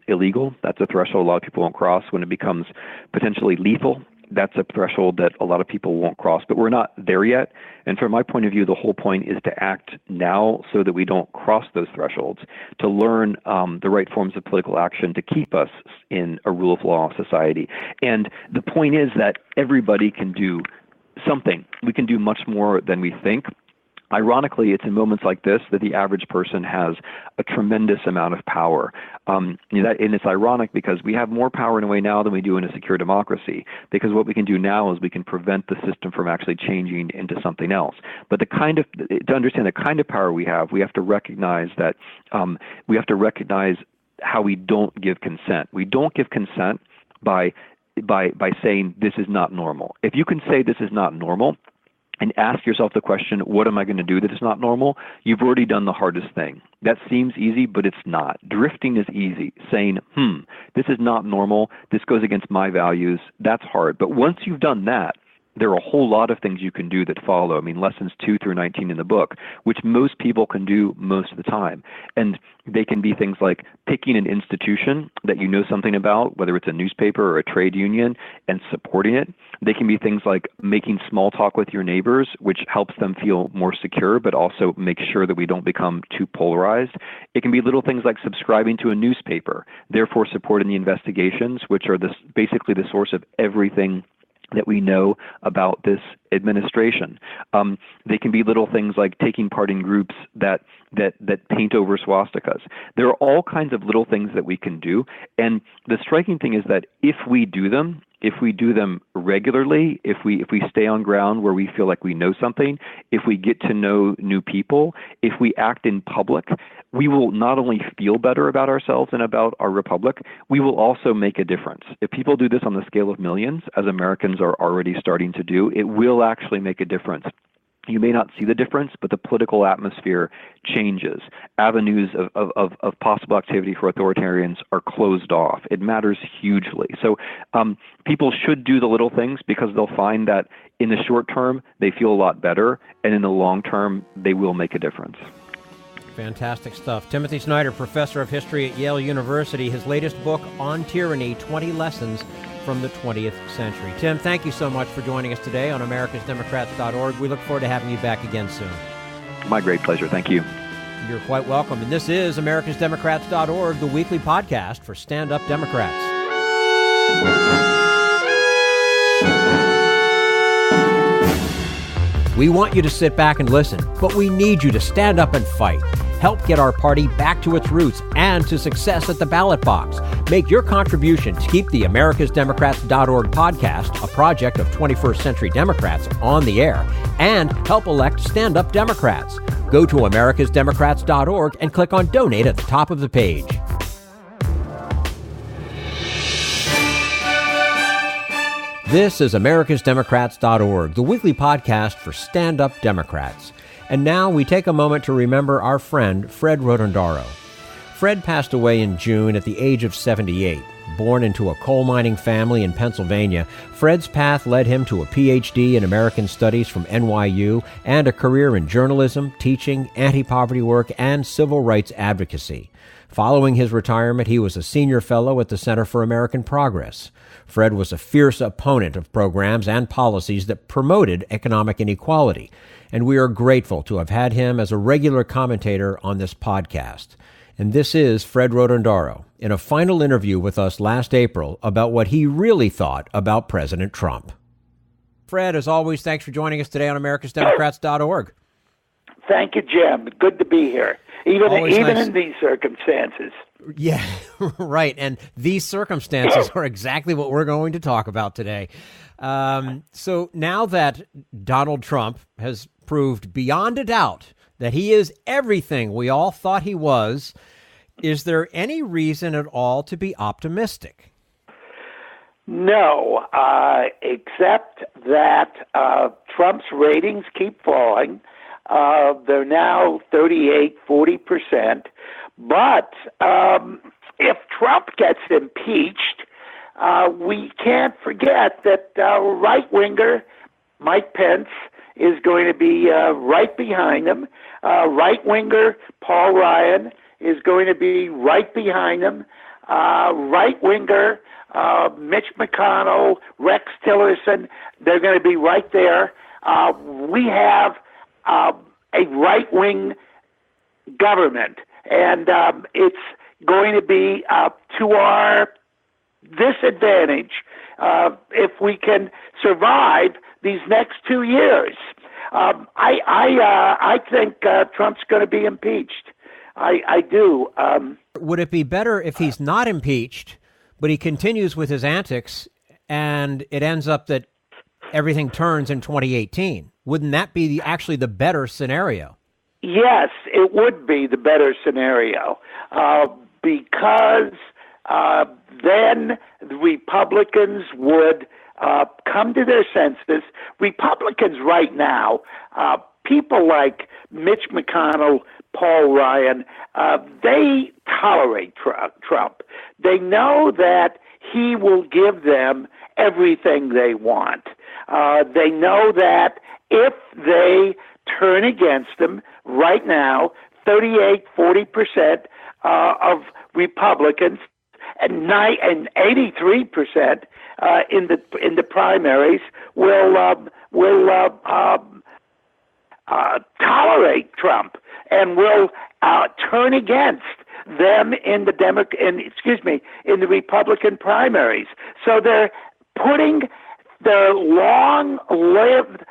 illegal, that's a threshold a lot of people won't cross. When it becomes potentially lethal, that's a threshold that a lot of people won't cross, but we're not there yet. And from my point of view, the whole point is to act now so that we don't cross those thresholds, to learn the right forms of political action to keep us in a rule of law society. And the point is that everybody can do something. We can do much more than we think. Ironically, it's in moments like this that the average person has a tremendous amount of power. And it's ironic because we have more power in a way now than we do in a secure democracy, because what we can do now is we can prevent the system from actually changing into something else. But to understand the kind of power we have to recognize that how we don't give consent. We don't give consent by saying this is not normal. If you can say this is not normal, and ask yourself the question, what am I going to do that is not normal? You've already done the hardest thing. That seems easy, but it's not. Drifting is easy. Saying, this is not normal. This goes against my values. That's hard. But once you've done that, there are a whole lot of things you can do that follow. Lessons 2 through 19 in the book, which most people can do most of the time. And they can be things like picking an institution that you know something about, whether it's a newspaper or a trade union, and supporting it. They can be things like making small talk with your neighbors, which helps them feel more secure, but also makes sure that we don't become too polarized. It can be little things like subscribing to a newspaper, therefore supporting the investigations, which are basically the source of everything that we know about this administration. They can be little things like taking part in groups that paint over swastikas. There are all kinds of little things that we can do, and the striking thing is that if we do them regularly, if we stay on ground where we feel like we know something, if we get to know new people, if we act in public, we will not only feel better about ourselves and about our republic, we will also make a difference. If people do this on the scale of millions, as Americans are already starting to do, it will actually make a difference. You may not see the difference, but the political atmosphere changes. Avenues of possible activity for authoritarians are closed off. It matters hugely. So people should do the little things because they'll find that in the short term, they feel a lot better, and in the long term, they will make a difference.
Fantastic stuff. Timothy Snyder, professor of history at Yale University, his latest book, On Tyranny, 20 Lessons from the 20th Century. Tim, thank you so much for joining us today on americasdemocrats.org. We look forward to having you back again soon.
My great pleasure. Thank you.
You're quite welcome. And this is americasdemocrats.org, the weekly podcast for stand-up Democrats. We want you to sit back and listen, but we need you to stand up and fight. Help get our party back to its roots and to success at the ballot box. Make your contribution to keep the americasdemocrats.org podcast, a project of 21st Century Democrats, on the air, and help elect stand-up Democrats. Go to americasdemocrats.org and click on Donate at the top of the page. This is americasdemocrats.org, the weekly podcast for stand-up Democrats. And now we take a moment to remember our friend, Fred Rotondaro. Fred passed away in June at the age of 78. Born into a coal mining family in Pennsylvania, Fred's path led him to a Ph.D. in American Studies from NYU and a career in journalism, teaching, anti-poverty work, and civil rights advocacy. Following his retirement, he was a senior fellow at the Center for American Progress. Fred was a fierce opponent of programs and policies that promoted economic inequality, and we are grateful to have had him as a regular commentator on this podcast. And this is Fred Rotondaro in a final interview with us last April about what he really thought about President Trump. Fred, as always, thanks for joining us today on americasdemocrats.org.
Thank you, Jim. Good to be here, even
nice.
In these circumstances.
Yeah, right. And these circumstances are exactly what we're going to talk about today. So now that Donald Trump has proved beyond a doubt that he is everything we all thought he was, is there any reason at all to be optimistic?
No, except that Trump's ratings keep falling. They're now 38-40%. But if Trump gets impeached, we can't forget that right-winger Mike Pence is going to be right behind him. Right-winger Paul Ryan is going to be right behind him. Right-winger Mitch McConnell, Rex Tillerson, they're going to be right there. We have a right-wing government, and it's going to be to our disadvantage if we can survive these next 2 years. I think Trump's going to be impeached. I do.
Would it be better if he's not impeached, but he continues with his antics, and it ends up that everything turns in 2018? Wouldn't that be actually the better scenario?
Yes, it would be the better scenario because then the Republicans would come to their senses. Republicans right now, people like Mitch McConnell, Paul Ryan, they tolerate Trump. They know that he will give them everything they want. They know that if they turn against him right now, 38-40% of Republicans and 83% in the primaries will tolerate Trump and will turn against them in the Republican primaries. So they're putting their long-lived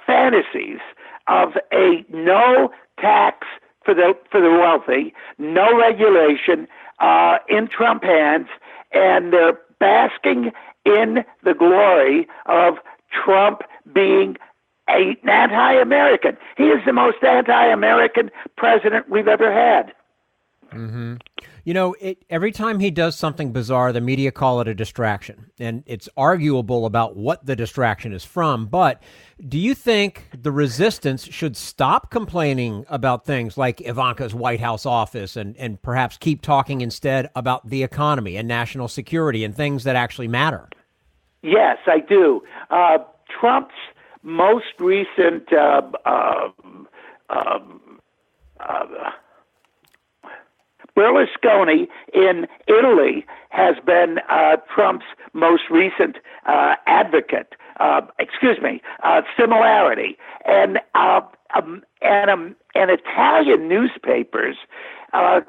fantasies of a no tax for the wealthy, no regulation in Trump hands, and they're basking in the glory of Trump being an anti-American. He is the most anti-American president we've ever had.
Mm-hmm. You know, every time he does something bizarre, the media call it a distraction. And it's arguable about what the distraction is from. But do you think the resistance should stop complaining about things like Ivanka's White House office and perhaps keep talking instead about the economy and national security and things that actually matter?
Yes, I do. Trump's most recent Berlusconi in Italy has been Trump's most recent similarity. And Italian newspapers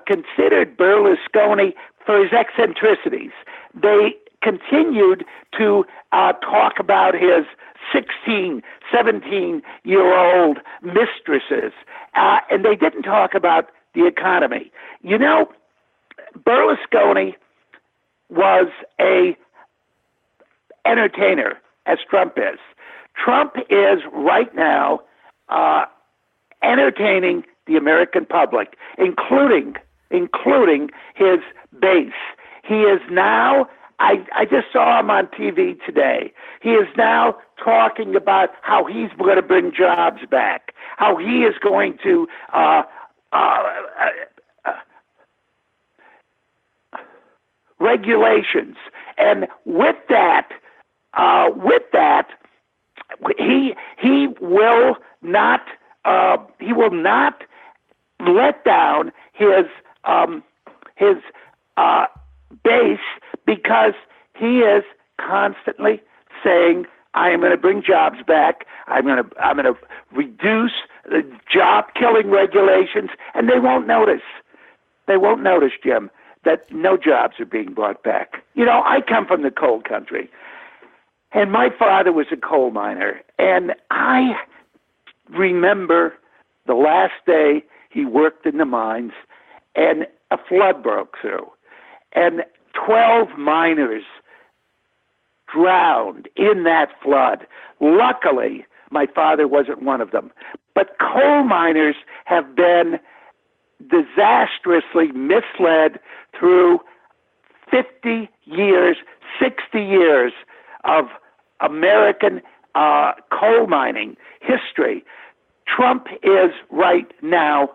considered Berlusconi for his eccentricities. They continued to talk about his 16, 17-year-old mistresses, and they didn't talk about the economy. You know, Berlusconi was a entertainer, as Trump is. Trump is right now entertaining the American public, including his base. He is now, I just saw him on TV today. He is now talking about how he's going to bring jobs back, how he is going to regulations, and with that, he will not let down his base, because he is constantly saying, I am going to bring jobs back. I'm going to reduce the job-killing regulations, and they won't notice. They won't notice, Jim, that no jobs are being brought back. You know, I come from the coal country, and my father was a coal miner, and I remember the last day he worked in the mines, and a flood broke through, and 12 miners drowned in that flood. Luckily, my father wasn't one of them. But coal miners have been disastrously misled through 50 years, 60 years of American coal mining history. Trump is right now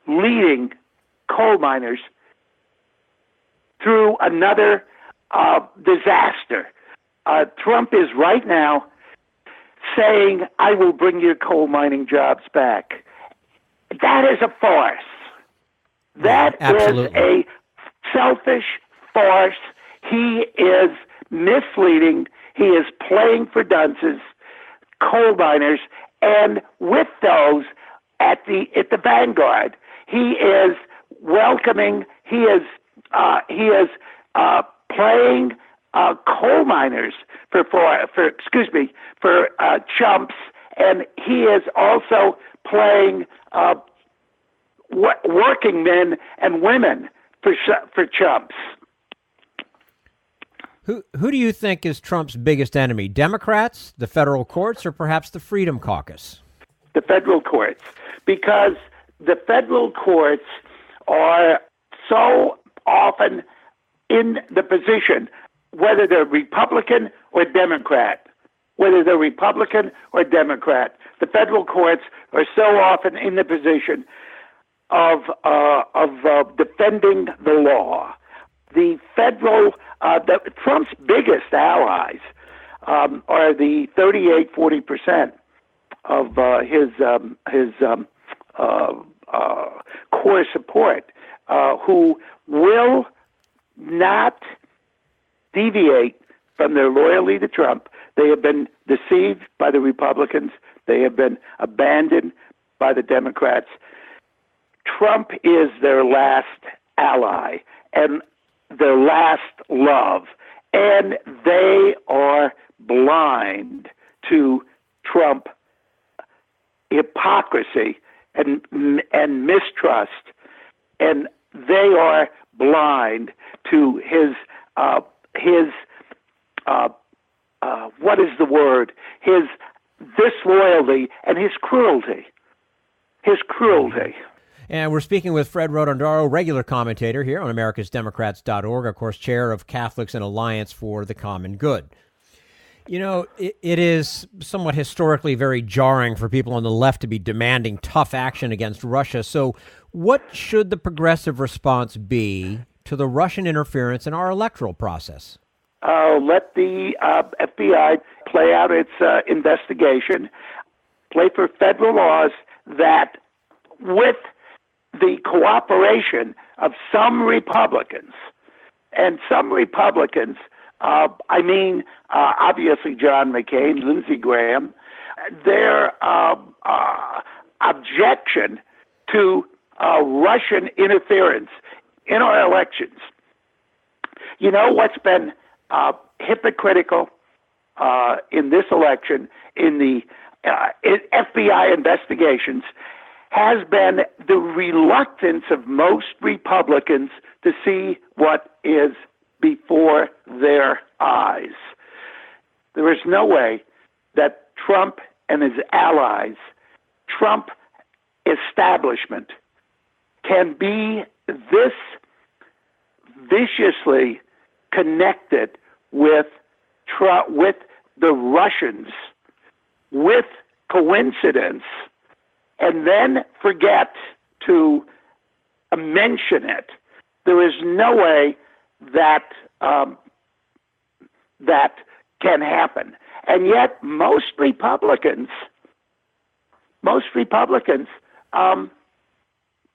leading coal miners through another disaster. Trump is right now saying, I will bring your coal mining jobs back. That is a farce. That is a selfish farce. He is misleading. He is playing for dunces, coal miners, and with those at the vanguard, he is welcoming. He is playing coal miners for chumps, and he is also playing working men and women for chumps.
Who do you think is Trump's biggest enemy? Democrats, the federal courts, or perhaps the Freedom Caucus?
The federal courts, because the federal courts are so often in the position, whether they're Republican or Democrat, the federal courts are so often in the position of defending the law. The federal, Trump's biggest allies are the 38-40% of his core support, who will not deviate from their loyalty to Trump. They have been deceived by the Republicans. They have been abandoned by the Democrats. Trump is their last ally and their last love. and they are blind to Trump hypocrisy and mistrust, and they are blind to his what is the word? His disloyalty and his cruelty.
And we're speaking with Fred Rotondaro, regular commentator here on americasdemocrats.org, of course, chair of Catholics and Alliance for the Common Good. You know, it is somewhat historically very jarring for people on the left to be demanding tough action against Russia. So what should the progressive response be to the Russian interference in our electoral process?
Let the FBI play out its investigation, play for federal laws that, with the cooperation of some Republicans, and some Republicans, obviously John McCain, Lindsey Graham, their objection to Russian interference in our elections. You know what's been hypocritical in this election, in the FBI investigations, has been the reluctance of most Republicans to see what is before their eyes. There is no way that Trump and his allies, Trump establishment, can be this viciously connected with the Russians, with coincidence, and then forget to mention it. There is no way that that can happen. And yet most Republicans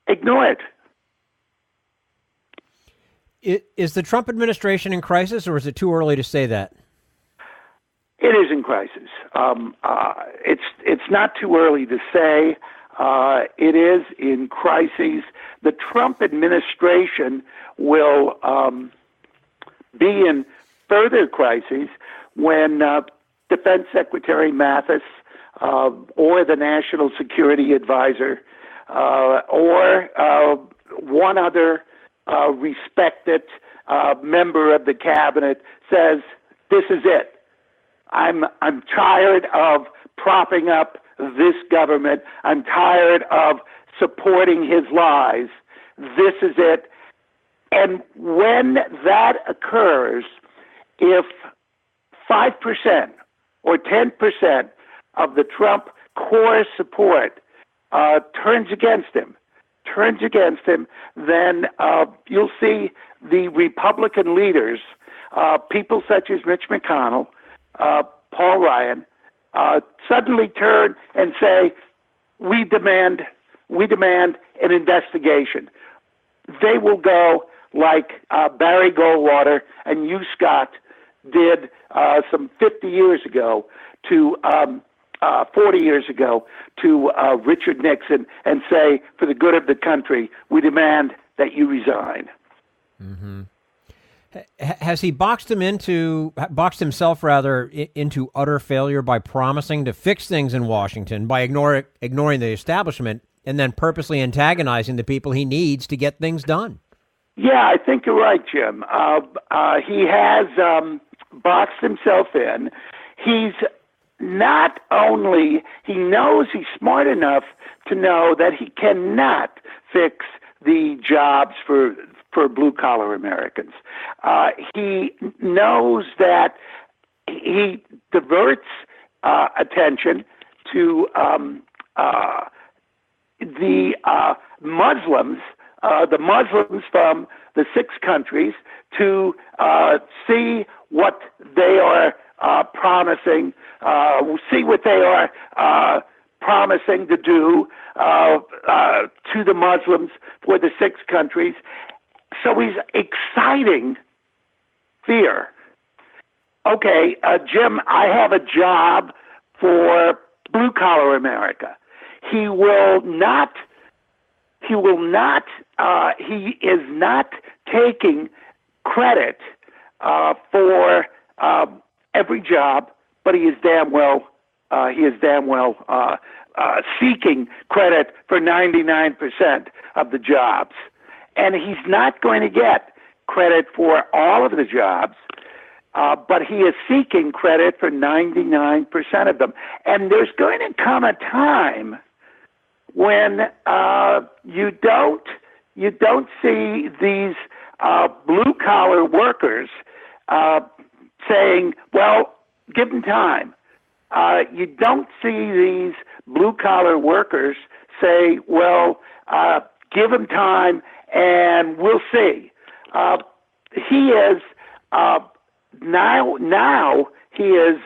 ignore it.
Is the Trump administration in crisis, or is it too early to say that?
It is in crisis. It's not too early to say. It is in crisis. The Trump administration will be in further crises when Defense Secretary Mathis or the National Security Advisor or one other respected member of the cabinet says, "This is it. I'm tired of propping up this government. I'm tired of supporting his lies. This is it." And when that occurs, if 5% or 10% of the Trump core support turns against him, then you'll see the Republican leaders, people such as Mitch McConnell, Paul Ryan, suddenly turn and say, we demand an investigation. They will go like Barry Goldwater and Hugh Scott did some 50 years ago to 40 years ago to Richard Nixon and say, for the good of the country, we demand that you resign.
Mm-hmm. Has he boxed himself into utter failure by promising to fix things in Washington, by ignoring the establishment, and then purposely antagonizing the people he needs to get things done?
Yeah, I think you're right, Jim. He has boxed himself in. He knows he's smart enough to know that he cannot fix the jobs for blue-collar Americans. He knows that he diverts attention to the Muslims from the 6 countries to see what they are promising, to do to the Muslims for the 6 countries. So he's exciting fear. Okay, Jim, I have a job for blue-collar America. He is not taking credit for every job, but he is damn well seeking credit for 99% of the jobs. And he's not going to get credit for all of the jobs, but he is seeking credit for 99% of them. And there's going to come a time when you don't see these blue-collar workers saying, well, give them time. You don't see these blue-collar workers say, well, give them time and we'll see. He is now he is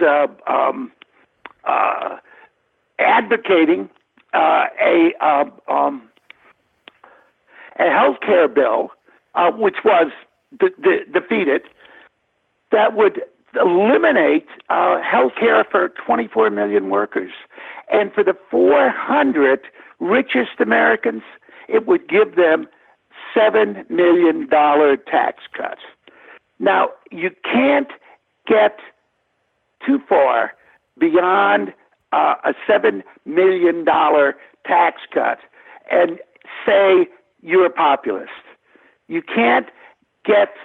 advocating a health care bill, which was defeated, that would eliminate health care for 24 million workers. And for the 400 richest Americans, it would give them $7 million tax cut. Now, you can't get too far beyond a $7 million tax cut and say you're a populist. You can't get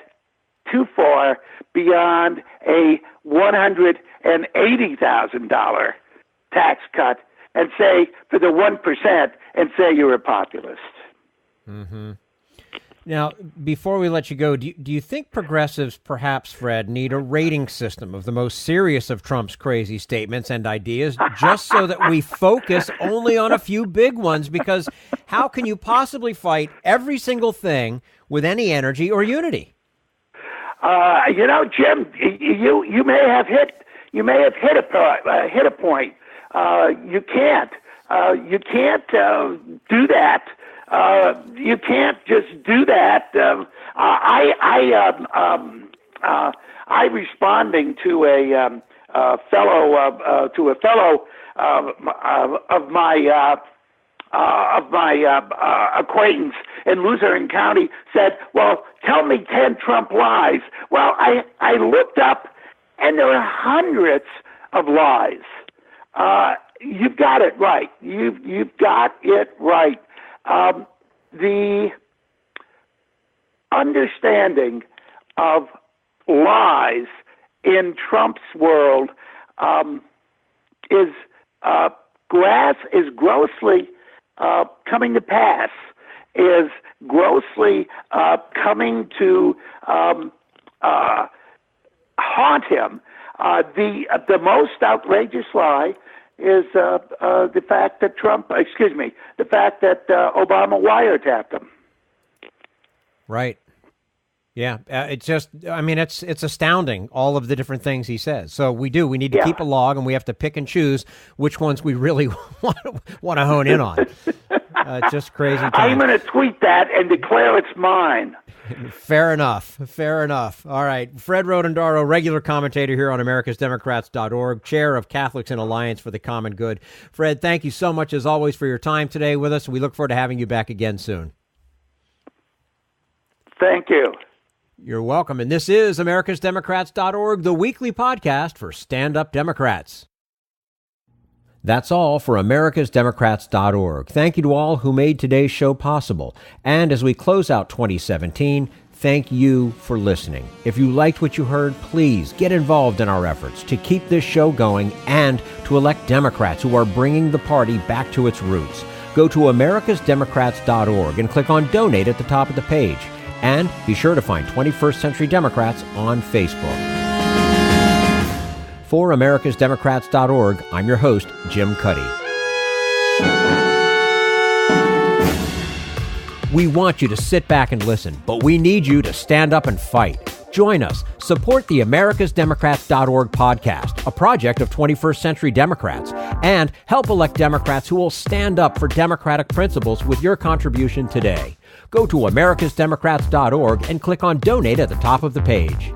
too far beyond a $180,000 tax cut and say for the 1% and say you're a populist.
Mm-hmm. Now, before we let you go, do you think progressives, perhaps, Fred, need a rating system of the most serious of Trump's crazy statements and ideas, just so that we focus only on a few big ones? Because how can you possibly fight every single thing with any energy or unity?
Jim, you may have hit a point. You can't do that. You can't just do that. I responding to a fellow of my acquaintance in Luzerne County said, "Well, tell me 10 Trump lies." Well, I looked up, and there are hundreds of lies. You've got it right. You've got it right. The understanding of lies in Trump's world is grossly coming to pass, is grossly coming to haunt him. The most outrageous lie is the fact that Obama wiretapped him.
Right. Yeah. It's astounding, all of the different things he says. So we need to keep a log, and we have to pick and choose which ones we really want to hone in on. Just crazy times.
I'm going to tweet that and declare it's mine.
Fair enough. All right. Fred Rotondaro, regular commentator here on americasdemocrats.org, chair of Catholics in Alliance for the Common Good. Fred, thank you so much, as always, for your time today with us. We look forward to having you back again soon.
Thank you.
You're welcome. And this is americasdemocrats.org, the weekly podcast for stand-up Democrats. That's all for americasdemocrats.org. Thank you to all who made today's show possible. And as we close out 2017, thank you for listening. If you liked what you heard, please get involved in our efforts to keep this show going and to elect Democrats who are bringing the party back to its roots. Go to americasdemocrats.org and click on Donate at the top of the page. And be sure to find 21st Century Democrats on Facebook. For americasdemocrats.org, I'm your host, Jim Cuddy. We want you to sit back and listen, but we need you to stand up and fight. Join us. Support the americasdemocrats.org podcast, a project of 21st Century Democrats, and help elect Democrats who will stand up for democratic principles with your contribution today. Go to americasdemocrats.org and click on Donate at the top of the page.